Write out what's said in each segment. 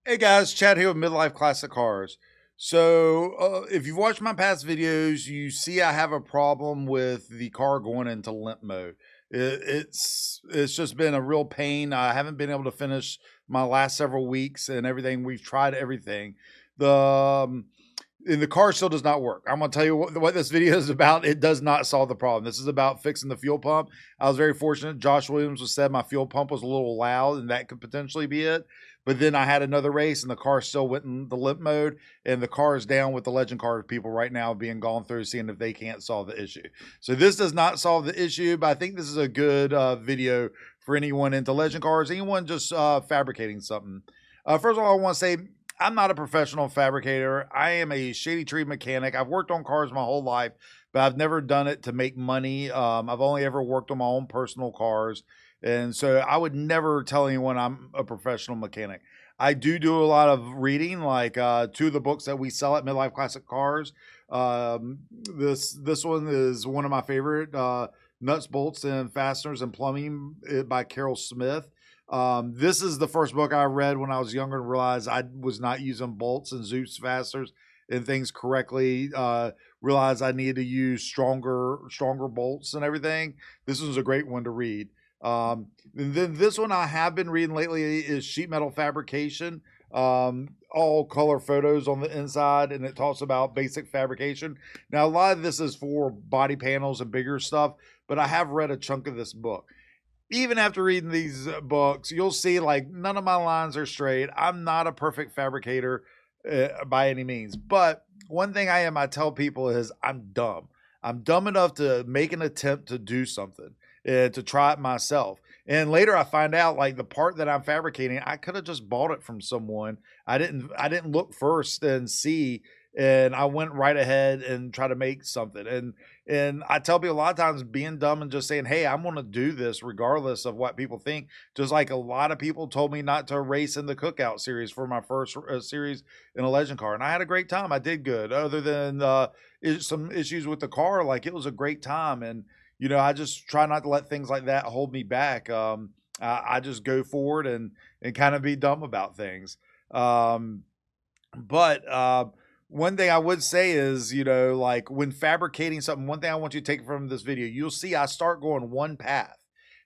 Hey guys, Chad here with Midlife Classic Cars. If you've watched my past videos, you see I have a problem with the car going into limp mode. It's just been a real pain. I haven't been able to finish my last several weeks and everything. We've tried everything. The and the car still does not work. I'm going to tell you what this video is about. It does not solve the problem. This is about fixing the fuel pump. I was very fortunate. Josh Williams was said my fuel pump was a little loud, and that could potentially be it. But then I had another race, and the car still went in the limp mode, and the car is down with the Legend Car people right now being gone through, seeing if they can't solve the issue. So this does not solve the issue, but I think this is a good video for anyone into Legend Cars, anyone just fabricating something. First of all, I want to say I'm not a professional fabricator. I am a shady tree mechanic. I've worked on cars my whole life, but I've never done it to make money. I've only ever worked on my own personal cars. And so I would never tell anyone I'm a professional mechanic. I do a lot of reading, like two of the books that we sell at Midlife Classic Cars. This one is one of my favorite, Nuts, Bolts, and Fasteners and Plumbing by Carol Smith. This is the first book I read when I was younger and realized I was not using bolts and Zeus fasteners and things correctly. Realized I needed to use stronger bolts and everything. This was a great one to read. And then this one I have been reading lately is Sheet Metal Fabrication. All color photos on the inside, and it talks about basic fabrication. Now, a lot of this is for body panels and bigger stuff, but I have read a chunk of this book. Even after reading these books, you'll see like none of my lines are straight. I'm not a perfect fabricator by any means, but one thing I tell people is I'm dumb. I'm dumb enough to make an attempt to do something, to try it myself. And later I find out like the part that I'm fabricating, I could have just bought it from someone. I didn't look first and see, and I went right ahead and try to make something. And I tell people a lot of times being dumb and just saying, "Hey, I'm going to do this regardless of what people think." Just like a lot of people told me not to race in the cookout series for my first series in a legend car, and I had a great time. I did good, other than some issues with the car. Like it was a great time, and I just try not to let things like that hold me back. I just go forward and kind of be dumb about things. But one thing I would say is, like when fabricating something, one thing I want you to take from this video, you'll see I start going one path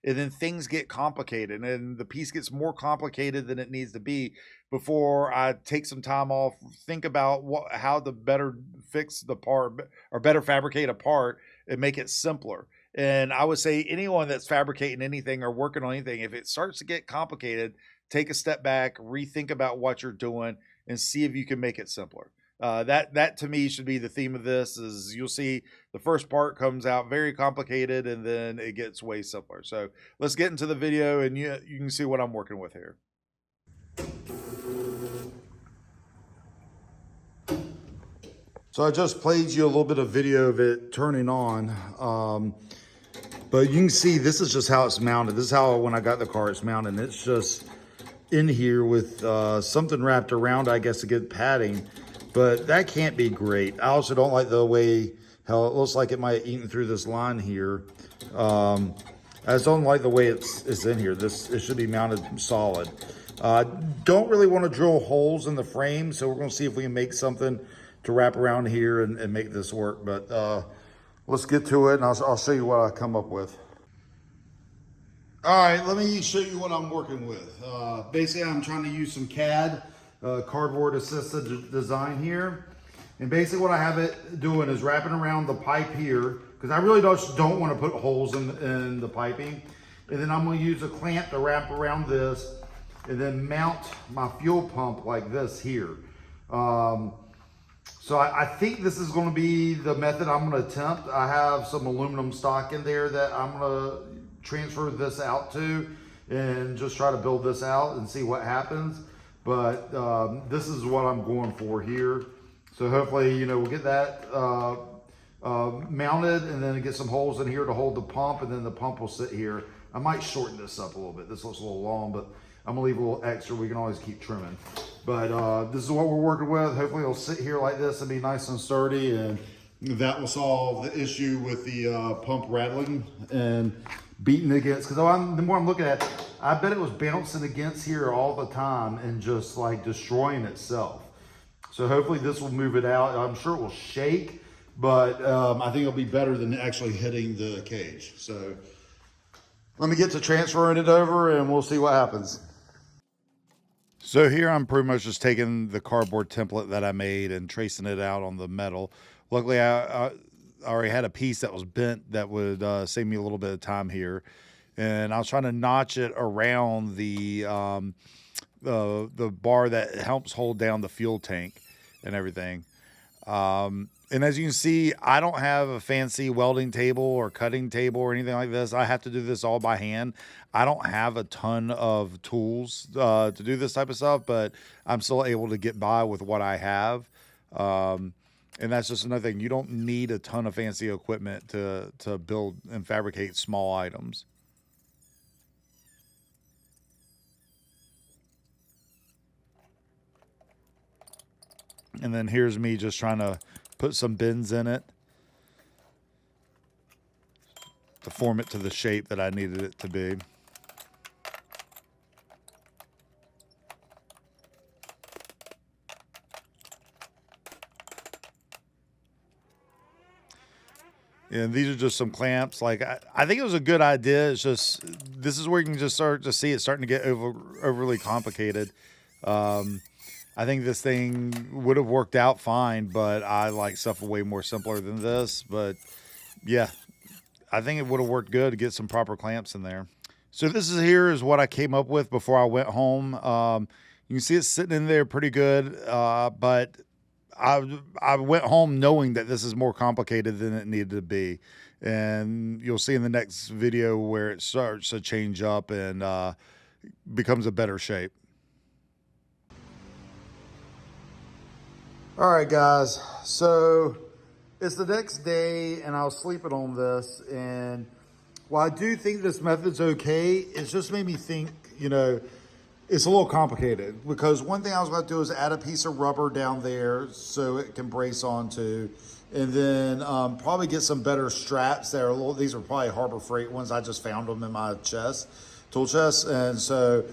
and then things get complicated and the piece gets more complicated than it needs to be before I take some time off, think about how to better fix the part or better fabricate a part and make it simpler. And I would say anyone that's fabricating anything or working on anything, if it starts to get complicated, take a step back, rethink about what you're doing, and see if you can make it simpler. That to me should be the theme of this. Is you'll see the first part comes out very complicated, and then it gets way simpler. So let's get into the video, and you can see what I'm working with here. So I just played you a little bit of video of it turning on. But you can see this is just how it's mounted. This is how when I got the car it's mounted. It's just in here with something wrapped around, I guess, to get padding. But that can't be great. I also don't like the way how it looks like it might have eaten through this line here. I just don't like the way it's in here. It should be mounted solid. Don't really want to drill holes in the frame, so we're going to see if we can make something to wrap around here and make this work. But let's get to it, and I'll show you what I come up with. All right, let me show you what I'm working with. Basically, I'm trying to use some CAD, cardboard assisted design here. And basically what I have it doing is wrapping around the pipe here, because I really don't want to put holes in the piping. And then I'm going to use a clamp to wrap around this and then mount my fuel pump like this here. So I think this is going to be the method I'm going to attempt. I have some aluminum stock in there that I'm going to transfer this out to and just try to build this out and see what happens. But this is what I'm going for here. So hopefully, we'll get that mounted and then get some holes in here to hold the pump, and then the pump will sit here. I might shorten this up a little bit. This looks a little long, but I'm gonna leave a little extra. We can always keep trimming. But this is what we're working with. Hopefully it'll sit here like this and be nice and sturdy, and that will solve the issue with the pump rattling and beating against. Because the more I'm looking at, I bet it was bouncing against here all the time and just like destroying itself. So hopefully this will move it out. I'm sure it will shake, but I think it'll be better than actually hitting the cage. So let me get to transferring it over and we'll see what happens. So here I'm pretty much just taking the cardboard template that I made and tracing it out on the metal. Luckily, I already had a piece that was bent that would save me a little bit of time here. And I was trying to notch it around the bar that helps hold down the fuel tank and everything. And as you can see, I don't have a fancy welding table or cutting table or anything like this. I have to do this all by hand. I don't have a ton of tools to do this type of stuff, but I'm still able to get by with what I have. And that's just another thing. You don't need a ton of fancy equipment to build and fabricate small items. And then here's me just trying to put some bends in it to form it to the shape that I needed it to be. And these are just some clamps. Like I think it was a good idea. It's just, this is where you can just start to see it starting to get overly complicated. I think this thing would have worked out fine, but I like stuff way more simpler than this. But yeah, I think it would have worked good to get some proper clamps in there. So this is what I came up with before I went home. You can see it sitting in there pretty good, but I went home knowing that this is more complicated than it needed to be. And you'll see in the next video where it starts to change up and becomes a better shape. All right, guys, so it's the next day and I was sleeping on this, and while I do think this method's okay, it's just made me think, you know, it's a little complicated, because one thing I was going to do is add a piece of rubber down there so it can brace onto, and then probably get some better straps that are these are probably Harbor Freight ones. I just found them in my tool chest, and so,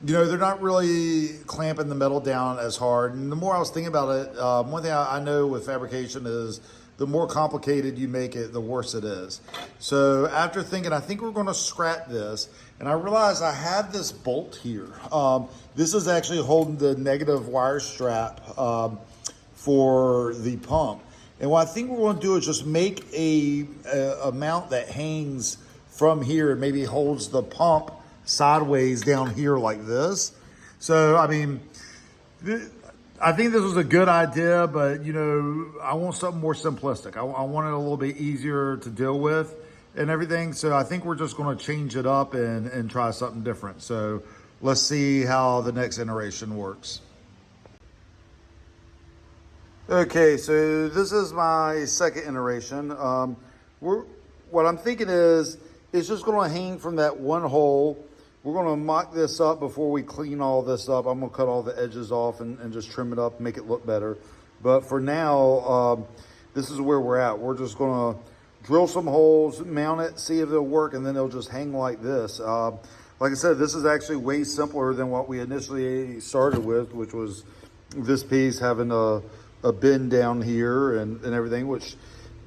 you know, they're not really clamping the metal down as hard. And the more I was thinking about it, one thing I know with fabrication is the more complicated you make it, the worse it is. So after thinking, I think we're going to scrap this. And I realized I have this bolt here. This is actually holding the negative wire strap for the pump. And what I think we're going to do is just make a mount that hangs from here and maybe holds the pump sideways down here like this. So, I mean, I think this was a good idea, but, you know, I want something more simplistic. I want it a little bit easier to deal with and everything. So I think we're just going to change it up and try something different. So let's see how the next iteration works. Okay, so this is my second iteration. What I'm thinking is, it's just going to hang from that one hole. We're going to mock this up before we clean all this up. I'm going to cut all the edges off and just trim it up, make it look better. But for now, this is where we're at. We're just going to drill some holes, mount it, see if it'll work, and then it'll just hang like this. Like I said, this is actually way simpler than what we initially started with, which was this piece having a bend down here and everything, which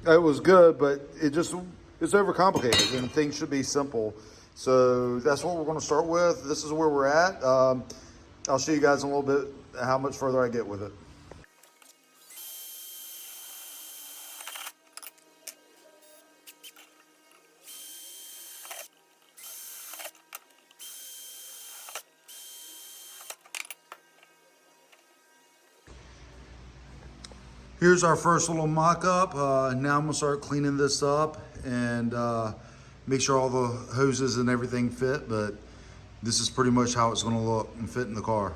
it was good, but it's overcomplicated and things should be simple. So that's what we're going to start with. This is where we're at. I'll show you guys in a little bit how much further I get with it. Here's our first little mock-up. Now I'm going to start cleaning this up and make sure all the hoses and everything fit, but this is pretty much how it's going to look and fit in the car.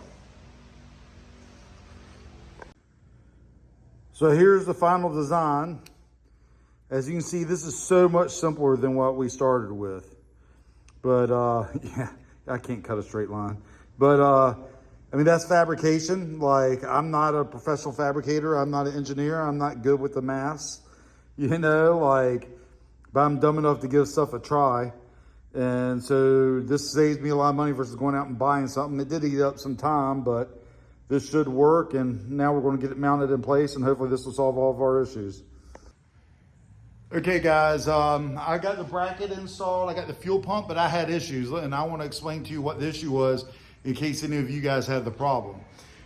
So here's the final design. As you can see, this is so much simpler than what we started with. But yeah, I can't cut a straight line. But I mean, that's fabrication. Like, I'm not a professional fabricator. I'm not an engineer. I'm not good with the maths, you know, like, but I'm dumb enough to give stuff a try. And so this saves me a lot of money versus going out and buying something. It did eat up some time, but this should work. And now we're going to get it mounted in place, and hopefully this will solve all of our issues. Okay, guys, I got the bracket installed. I got the fuel pump, but I had issues, and I want to explain to you what the issue was in case any of you guys had the problem.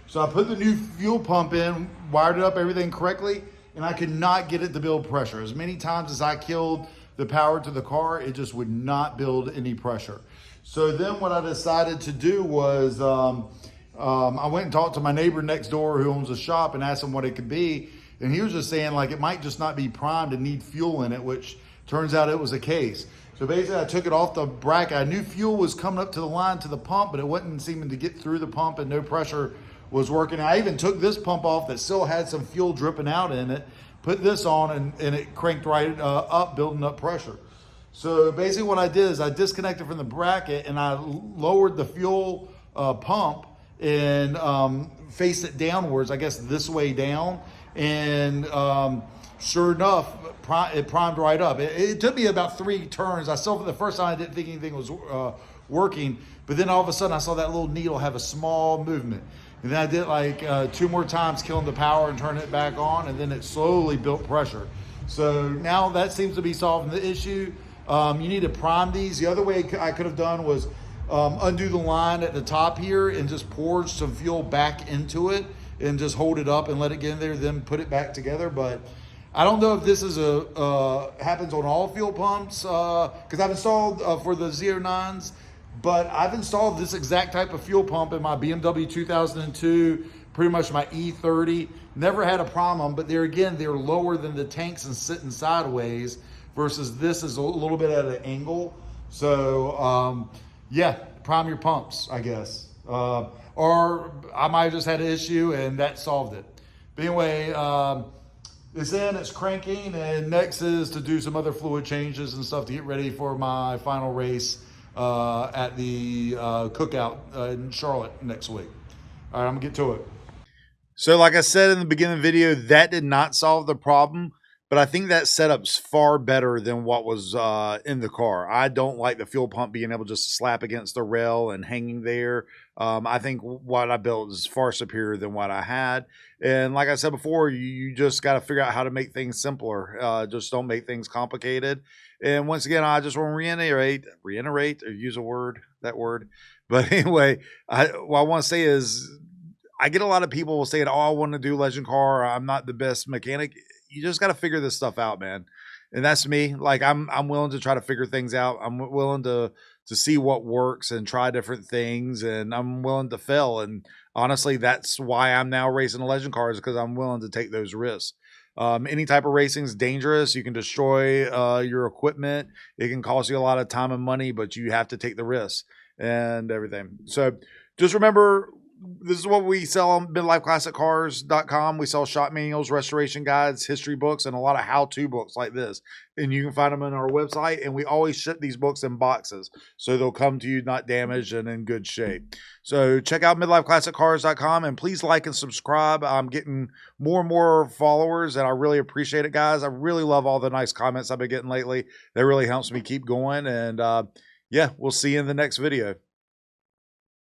So I put the new fuel pump in, wired it up, everything correctly, and I could not get it to build pressure. As many times as I killed the power to the car, it just would not build any pressure. So then what I decided to do was I went and talked to my neighbor next door who owns a shop and asked him what it could be. And he was just saying like it might just not be primed and need fuel in it, which turns out it was the case. So basically I took it off the bracket. I knew fuel was coming up to the line to the pump, but it wasn't seeming to get through the pump and no pressure was working. I even took this pump off that still had some fuel dripping out in it, put this on and it cranked right up, building up pressure. So basically what I did is I disconnected from the bracket and I lowered the fuel pump and faced it downwards, I guess this way down. And sure enough, it primed right up. It took me about 3 turns. I still, for the first time, I didn't think anything was working. But then all of a sudden, I saw that little needle have a small movement. And then I did like 2 more times, killing the power and turning it back on. And then it slowly built pressure. So now that seems to be solving the issue. You need to prime these. The other way I could have done was undo the line at the top here and just pour some fuel back into it and just hold it up and let it get in there, then put it back together. But I don't know if this is happens on all fuel pumps, because I've installed for the Z09s, but I've installed this exact type of fuel pump in my BMW 2002, pretty much my E30. Never had a problem, but there again, they're lower than the tanks and sitting sideways, versus this is a little bit at an angle. So yeah, prime your pumps, I guess. Or I might have just had an issue and that solved it. But anyway, it's in, it's cranking, and next is to do some other fluid changes and stuff to get ready for my final race at the cookout in Charlotte next week. All right, I'm gonna get to it. So like I said in the beginning of the video, that did not solve the problem. But I think that setup's far better than what was in the car. I don't like the fuel pump being able to just slap against the rail and hanging there. I think what I built is far superior than what I had. And like I said before, you just got to figure out how to make things simpler. Just don't make things complicated. And once again, I just want to reiterate, or use that word. But anyway, what I want to say is I get a lot of people saying, oh, I want to do legend car. I'm not the best mechanic. You just got to figure this stuff out, man. And that's me. Like I'm willing to try to figure things out. I'm willing to see what works and try different things, and I'm willing to fail. And honestly, that's why I'm now racing a legend cars, because I'm willing to take those risks. Any type of racing is dangerous. You can destroy your equipment. It can cost you a lot of time and money, but you have to take the risks and everything. So just remember, this is what we sell on midlifeclassiccars.com. We sell shop manuals, restoration guides, history books, and a lot of how-to books like this. And you can find them on our website. And we always ship these books in boxes, so they'll come to you not damaged and in good shape. So check out midlifeclassiccars.com, and please like and subscribe. I'm getting more and more followers, and I really appreciate it, guys. I really love all the nice comments I've been getting lately. That really helps me keep going. And yeah, we'll see you in the next video.